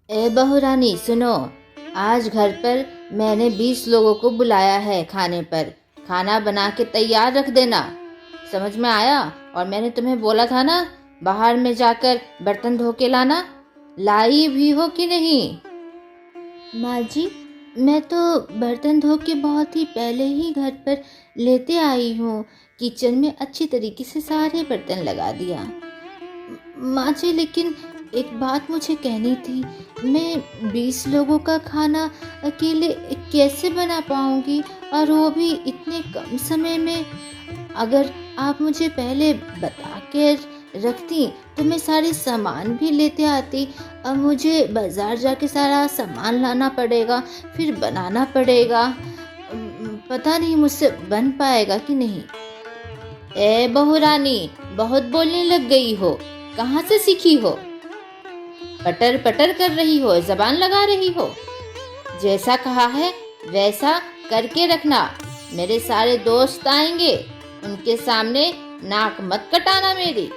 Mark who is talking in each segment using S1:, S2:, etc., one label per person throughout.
S1: ए बहुरानी सुनो, आज घर पर मैंने 20 लोगों को बुलाया है खाने पर। खाना बना के तैयार रख देना, समझ में आया? और मैंने तुम्हें बोला था ना, बाहर में जाकर बर्तन धो के लाना। लाई भी हो कि नहीं? माँ जी, मैं तो बर्तन धो के बहुत ही पहले ही घर पर लेते आई हूँ। किचन में अच्छी तरीके से सारे बर्तन लगा दिया। माँ जी, लेकिन एक बात मुझे कहनी थी। मैं 20 लोगों का खाना अकेले कैसे बना पाऊँगी, और वो भी इतने कम समय में। अगर आप मुझे पहले बता के रखती तो मैं सारे सामान भी लेते आती। अब मुझे बाज़ार जाके सारा सामान लाना पड़ेगा, फिर बनाना पड़ेगा। पता नहीं मुझसे बन पाएगा कि नहीं। ए बहुरानी, बहुत बोलने लग गई हो, कहाँ से सीखी हो? पटर पटर कर रही हो, जबान लगा रही हो। जैसा कहा है वैसा करके रखना। मेरे सारे दोस्त आएंगे, उनके सामने नाक मत कटाना मेरी।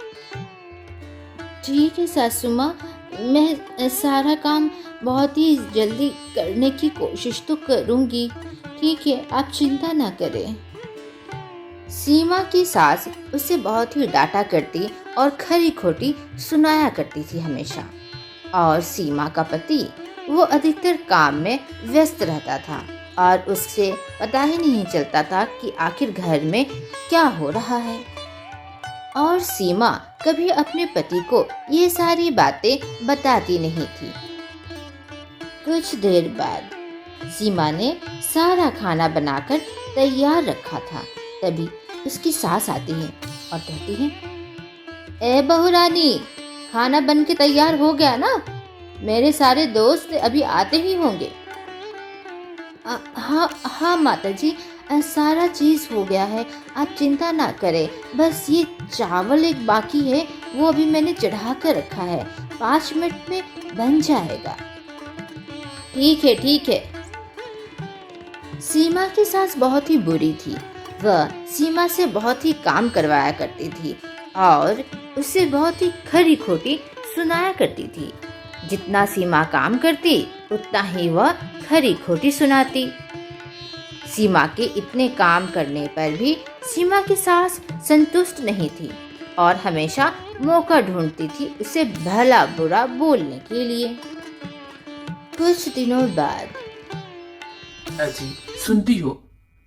S1: ठीक है सासू माँ, मैं सारा काम बहुत ही जल्दी करने की कोशिश तो करूँगी। ठीक है, आप चिंता ना करें। सीमा की सास उसे बहुत ही डांटा करती और खरी खोटी सुनाया करती थी हमेशा। और सीमा का पति वो अधिकतर काम में व्यस्त रहता था और उससे पता ही नहीं चलता था कि आखिर घर में क्या हो रहा है। और सीमा कभी अपने पति को ये सारी बातें बताती नहीं थी। कुछ देर बाद सीमा ने सारा खाना बनाकर तैयार रखा था। तभी उसकी सास आती है और कहती है, ए बहुरानी, खाना बन के तैयार हो गया ना? मेरे सारे दोस्त अभी आते ही होंगे। हाँ हाँ माता जी, सारा चीज़ हो गया है, आप चिंता ना करें। बस ये चावल एक बाकी है, वो अभी मैंने चढ़ा कर रखा है, 5 मिनट में बन जाएगा। ठीक है ठीक है। सीमा की सास बहुत ही बुरी थी। वह सीमा से बहुत ही काम करवाया करती थी और उससे बहुत ही खरी खोटी सुनाया करती थी। जितना सीमा काम करती उतना ही वह खरी खोटी सुनाती। सीमा के इतने काम करने पर भी सीमा की सास संतुष्ट नहीं थी और हमेशा मौका ढूंढती थी उसे भला बुरा बोलने के लिए। कुछ दिनों बाद,
S2: अजी सुनती हो,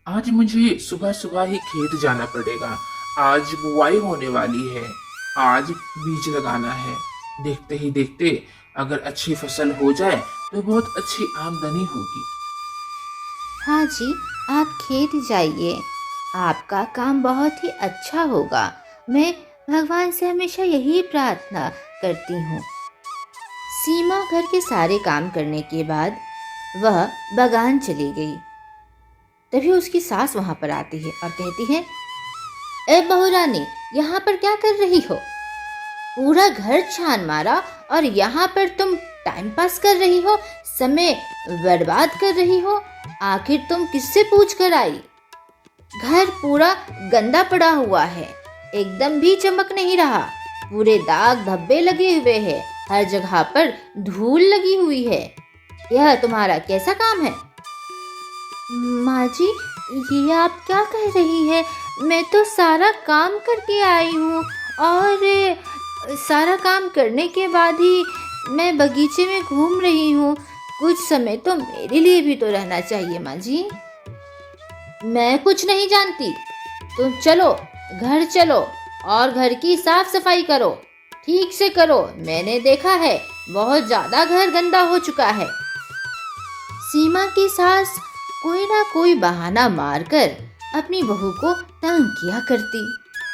S2: आज मुझे सुबह सुबह ही खेत जाना पड़ेगा। आज बुआई होने वाली है, आज बीज लगाना है। देखते ही देखते अगर अच्छी फसल हो जाए तो बहुत अच्छी आमदनी होगी।
S1: हाँ जी, आप खेत जाइए, आपका काम बहुत ही अच्छा होगा। मैं भगवान से हमेशा यही प्रार्थना करती हूँ। सीमा घर के सारे काम करने के बाद वह बागान चली गई। तभी उसकी सास वहां पर आती है और कहती है, ए बहुरानी, यहाँ पर क्या कर रही हो? पूरा घर छान मारा और यहाँ पर तुम टाइम पास कर रही हो, समय बर्बाद कर रही हो। आखिर तुम किससे पूछ कर आई? घर पूरा गंदा पड़ा हुआ है, एकदम भी चमक नहीं रहा। पूरे दाग धब्बे लगे हुए हैं, हर जगह पर धूल लगी हुई है। यह तुम्हारा कैसा काम है? माँ जी, ये आप क्या कह रही है? मैं तो सारा काम करके आई हूँ और सारा काम करने के बाद ही मैं बगीचे में घूम रही हूँ। कुछ समय तो मेरे लिए भी तो रहना चाहिए माँ जी। मैं कुछ नहीं जानती, तुम चलो, घर चलो और घर की साफ सफाई करो, ठीक से करो। मैंने देखा है बहुत ज्यादा घर गंदा हो चुका है। सीमा की सास कोई ना कोई बहाना मारकर अपनी बहू को तंग किया करती।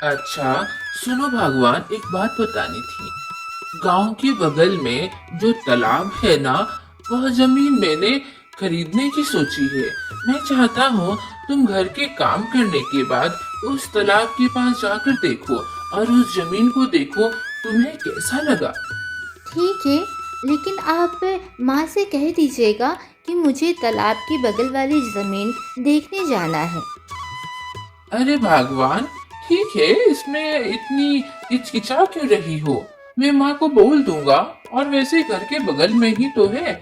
S2: अच्छा सुनो भगवान, एक बात बतानी थी। गांव के बगल में जो तालाब है ना, वह जमीन मैंने खरीदने की सोची है। मैं चाहता हूँ तुम घर के काम करने के बाद उस तालाब के पास जाकर देखो और उस जमीन को देखो, तुम्हें कैसा लगा?
S1: ठीक है, लेकिन आप माँ से कह दीजिएगा कि मुझे तालाब के बगल वाली जमीन देखने जाना है।
S2: अरे भगवान, ठीक है, इसमें इतनी हिचकिचा क्यों रही हो? मैं माँ को बोल दूंगा, और वैसे घर के बगल में ही तो है।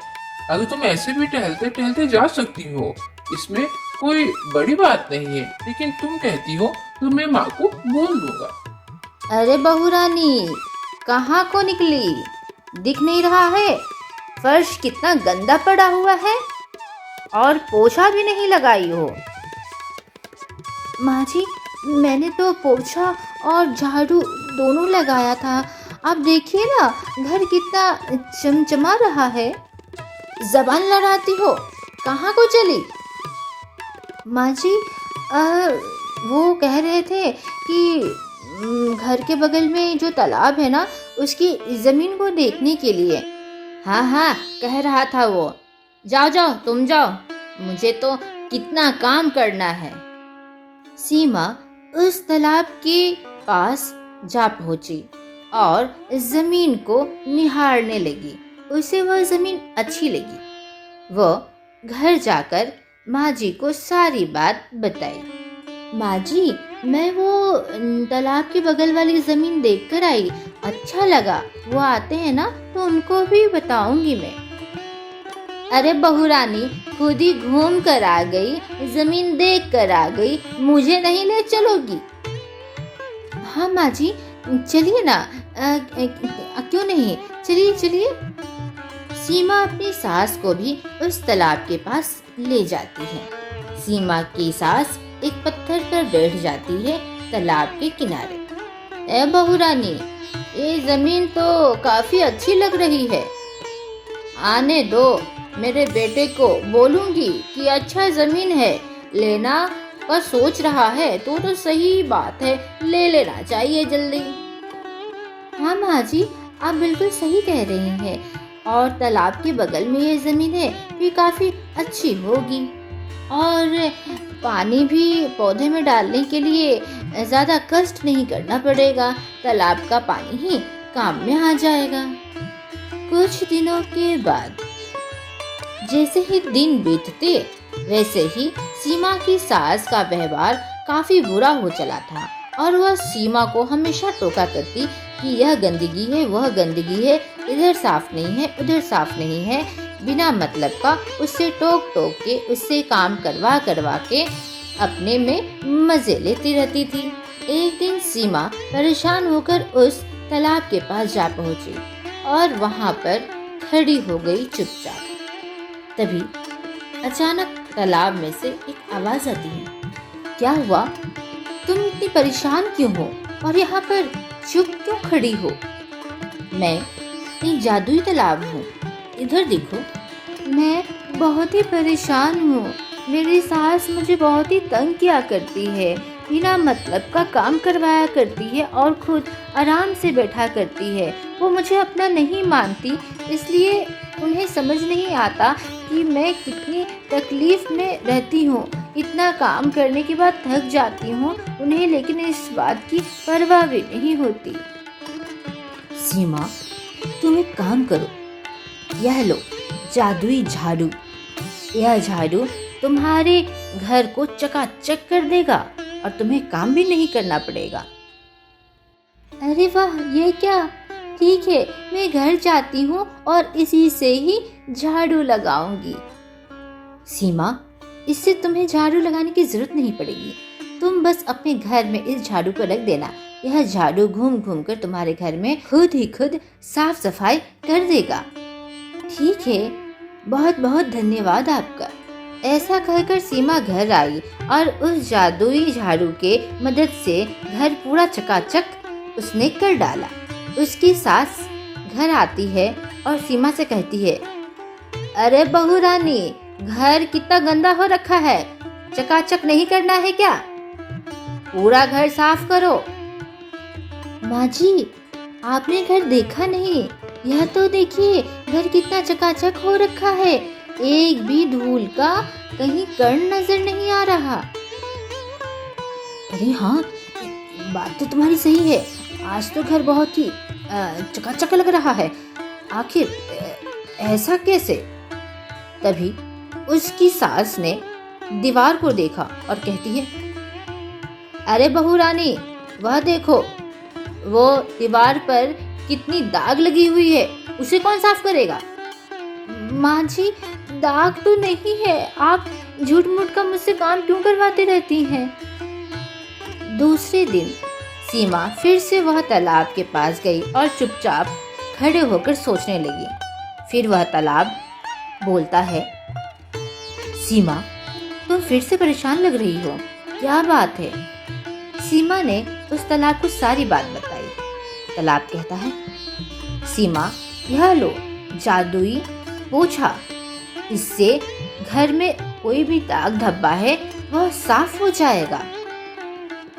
S2: अगर तुम ऐसे भी टहलते टहलते जा सकती हो, इसमें कोई बड़ी बात नहीं है। लेकिन तुम कहती हो तो मैं माँ को बोल दूंगा।
S1: अरे बहू रानी, कहाँ को निकली? दिख नहीं रहा है? फर्श कितना गंदा पड़ा हुआ है और पोछा भी नहीं लगाई हो। माँ जी, मैंने तो पोछा और झाड़ू दोनों लगाया था। आप देखिए ना, घर कितना चमचमा रहा है। जबान लड़ाती हो, कहाँ को चली? माँ जी, वो कह रहे थे कि घर के बगल में जो तालाब है ना, उसकी ज़मीन को देखने के लिए। हाँ हाँ, कह रहा था वो। जाओ जाओ, तुम जाओ, मुझे तो कितना काम करना है। सीमा उस तालाब के पास जा पहुंची और जमीन को निहारने लगी। उसे वह जमीन अच्छी लगी। वह घर जाकर माँ जी को सारी बात बताई। माँ जी, मैं वो तालाब के बगल वाली जमीन देखकर आई, अच्छा लगा। वो आते हैं ना तो उनको भी बताऊंगी मैं। अरे बहू रानी, खुद ही घूम कर आ गई, जमीन देख कर आ गई, मुझे नहीं ले चलोगी? हाँ माँ जी, चलिए ना। क्यों नहीं, चलिए चलिए। सीमा अपनी सास को भी उस तालाब के पास ले जाती है। सीमा की सास एक पत्थर पर बैठ जाती है तालाब के किनारे। ए बहू रानी, ये जमीन तो काफी अच्छी लग रही है। आने दो, मेरे बेटे को बोलूंगी कि अच्छा जमीन है, लेना का सोच रहा है तो सही बात है, ले लेना चाहिए जल्दी। हाँ माँ जी, आप बिल्कुल सही कह रही हैं, और तालाब के बगल में ये जमीन है, ये काफी अच्छी होगी, और पानी भी पौधे में डालने के लिए ज्यादा कष्ट नहीं करना पड़ेगा। तालाब का पानी ही काम में आ जाएगा। कुछ दिनों के बाद जैसे ही दिन बीतते, वैसे ही सीमा की सास का व्यवहार काफी बुरा हो चला था, और वह सीमा को हमेशा टोका करती कि यह गंदगी है, वह गंदगी है, इधर साफ नहीं है, उधर साफ नहीं है। बिना मतलब का उससे टोक टोक के, उससे काम करवा करवा के अपने में मजे लेती रहती थी। एक दिन सीमा परेशान होकर उस तालाब के पास जा पहुंची और वहां पर खड़ी हो गई चुपचाप। तभी अचानक तालाब में से एक आवाज आती है। क्या हुआ? तुम इतनी परेशान क्यों हो और यहाँ पर चुप क्यों खड़ी हो? मैं एक जादुई तालाब हूँ, इधर देखो। मैं बहुत ही परेशान हूँ। मेरी सास मुझे बहुत ही तंग किया करती है, बिना मतलब का काम करवाया करती है और खुद आराम से बैठा करती है। वो मुझे अपना नहीं मानती, इसलिए उन्हें समझ नहीं आता कि मैं कितनी तकलीफ में रहती हूँ। इतना काम करने के बाद थक जाती हूँ उन्हें, लेकिन इस बात की परवाह भी नहीं होती। सीमा, तुम एक काम करो, यह लो जादुई झाड़ू। यह झाड़ू तुम्हारे घर को चकाचक कर देगा और तुम्हें काम भी नहीं करना पड़ेगा। अरे वाह, ये क्या! ठीक है, मैं घर जाती हूँ और इसी से ही झाड़ू लगाऊंगी। सीमा, इससे तुम्हें झाड़ू लगाने की जरूरत नहीं पड़ेगी। तुम बस अपने घर में इस झाड़ू को रख देना। यह झाड़ू घूम घूम कर तुम्हारे घर में खुद ही खुद साफ सफाई कर देगा। ठीक है, बहुत बहुत धन्यवाद आपका। ऐसा कहकर सीमा घर आई और उस जादुई झाड़ू के मदद से घर पूरा चकाचक उसने कर डाला। उसकी सास घर आती है और सीमा से कहती है, अरे बहू रानी, घर कितना गंदा हो रखा है, चकाचक नहीं करना है क्या? पूरा घर साफ करो। माँ जी, आपने घर देखा नहीं? यह तो देखिए, घर कितना चकाचक हो रखा है, एक भी धूल का कहीं कण नजर नहीं आ रहा। अरे हाँ, बात तो तुम्हारी सही है, आज तो घर बहुत ही चकाचक लग रहा है। आखिर ऐसा कैसे? तभी उसकी सास ने दीवार को देखा और कहती है, अरे बहू रानी, वह देखो, वो दीवार पर कितनी दाग लगी हुई है, उसे कौन साफ करेगा? माँ जी, दाग तो नहीं है, आप झूठ मूठ का मुझसे काम क्यों करवाते रहती हैं? दूसरे दिन सीमा फिर से वह तालाब के पास गई और चुपचाप खड़े होकर सोचने लगी। फिर वह तालाब बोलता है, सीमा, तुम फिर से परेशान लग रही हो, क्या बात है? सीमा ने उस तालाब को सारी बात बताई। तालाब कहता है, सीमा, यह लो जादुई पोछा, इससे घर में कोई भी दाग धब्बा है वह साफ हो जाएगा।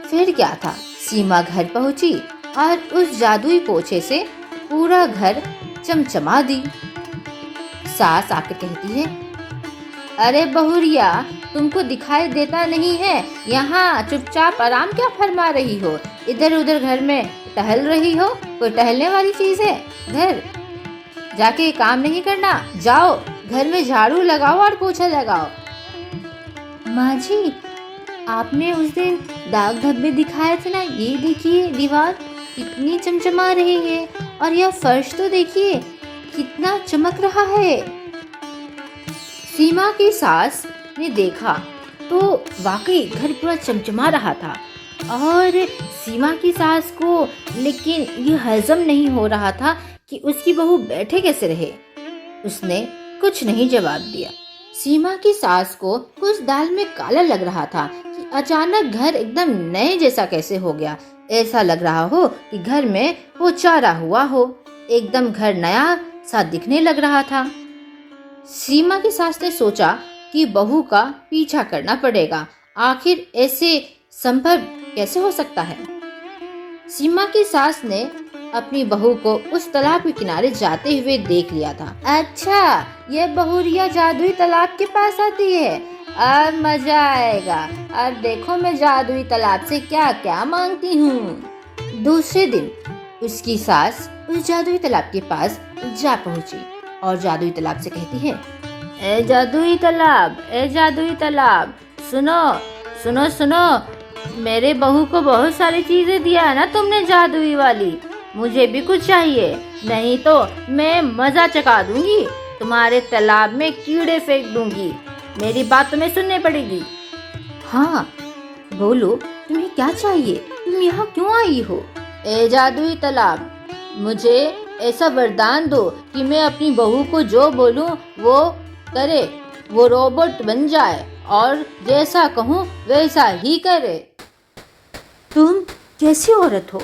S1: फिर क्या था, सीमा घर पहुंची और उस जादुई पोछे से पूरा घर चमचमा दी। सास आकर कहती है, अरे बहुरिया, तुमको दिखाई देता नहीं है? यहाँ चुपचाप आराम क्या फरमा रही हो? इधर उधर घर में टहल रही हो? कोई टहलने वाली चीज है घर? जाके काम नहीं करना, जाओ घर में झाड़ू लगाओ और पोछा लगाओ। माँ जी, आपने उस दिन दाग धब्बे दिखाए थे ना, ये देखिए दीवार कितनी चमचमा रही है, और यह फर्श तो देखिए कितना चमक रहा है। सीमा की सास ने देखा तो वाकई घर पूरा चमचमा रहा था, और सीमा की सास को लेकिन ये हजम नहीं हो रहा था कि उसकी बहू बैठे कैसे रहे। उसने कुछ नहीं जवाब दिया। सीमा की सास को कुछ दाल में काला लग रहा था कि अचानक घर एकदम नए जैसा कैसे हो गया। ऐसा लग रहा हो कि घर में पोचारा हुआ हो, एकदम घर नया सा दिखने लग रहा था। सीमा की सास ने सोचा कि बहू का पीछा करना पड़ेगा, आखिर ऐसे संभव कैसे हो सकता है। सीमा की सास ने अपनी बहू को उस तालाब के किनारे जाते हुए देख लिया था। अच्छा, ये बहुरिया जादुई तालाब के पास आती है, अब मजा आएगा। अब देखो मैं जादुई तालाब से क्या क्या मांगती हूँ। दूसरे दिन उसकी सास उस जादुई तालाब के पास जा पहुंची और जादुई तालाब से कहती है, ए जादुई तालाब, ए जादुई तालाब, सुनो सुनो सुनो, मेरे बहू को बहुत सारी चीजें दिया है ना तुमने जादुई वाली, मुझे भी कुछ चाहिए, नहीं तो मैं मजा चका दूंगी, तुम्हारे तालाब में कीड़े फेंक दूंगी, मेरी बात तुम्हें सुननी पड़ेगी। हाँ बोलो, तुम्हें क्या चाहिए, तुम यहाँ क्यों आई हो? ए जादुई तालाब, मुझे ऐसा वरदान दो कि मैं अपनी बहू को जो बोलूं वो करे, वो रोबोट बन जाए और जैसा कहूँ वैसा ही करे। तुम कैसी औरत हो?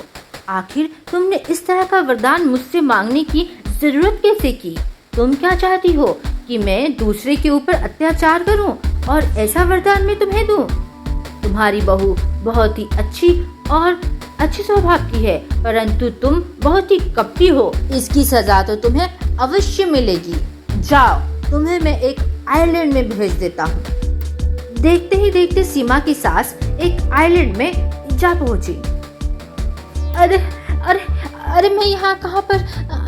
S1: आखिर तुमने इस तरह का वरदान मुझसे मांगने की जरूरत कैसे की? तुम क्या चाहती हो कि मैं दूसरे के ऊपर अत्याचार करूं और ऐसा वरदान मैं तुम्हें दूं? तुम्हारी बहू बहुत ही अच्छी स्वभाव की है, परंतु तुम बहुत ही कपटी हो, इसकी सजा तो तुम्हें अवश्य मिलेगी। जाओ, तुम्हें मैं एक आइलैंड में भेज देता हूँ। देखते ही देखते सीमा की सास एक आइलैंड में जा पहुंची। अरे अरे अरे, मैं यहाँ कहाँ पर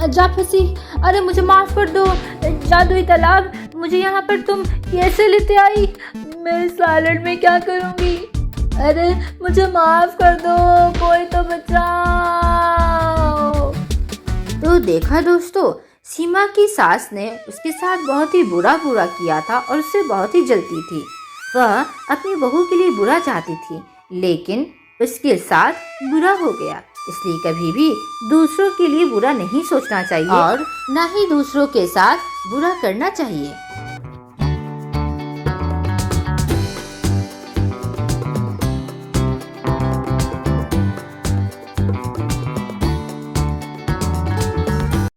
S1: जा फंसी? अरे मुझे माफ कर दो जादुई तालाब, मुझे यहाँ पर तुम कैसे लेते आई? मैं इस आइलैंड में क्या करूँगी? अरे मुझे माफ कर दो, कोई तो बचाओ। तो देखा दोस्तों, सीमा की सास ने उसके साथ बहुत ही बुरा किया था और उससे बहुत ही जलती थी। वह अपनी बहू के लिए बुरा चाहती थी, लेकिन उसके साथ बुरा हो गया। इसलिए कभी भी दूसरों के लिए बुरा नहीं सोचना चाहिए और न ही दूसरों के साथ बुरा करना चाहिए।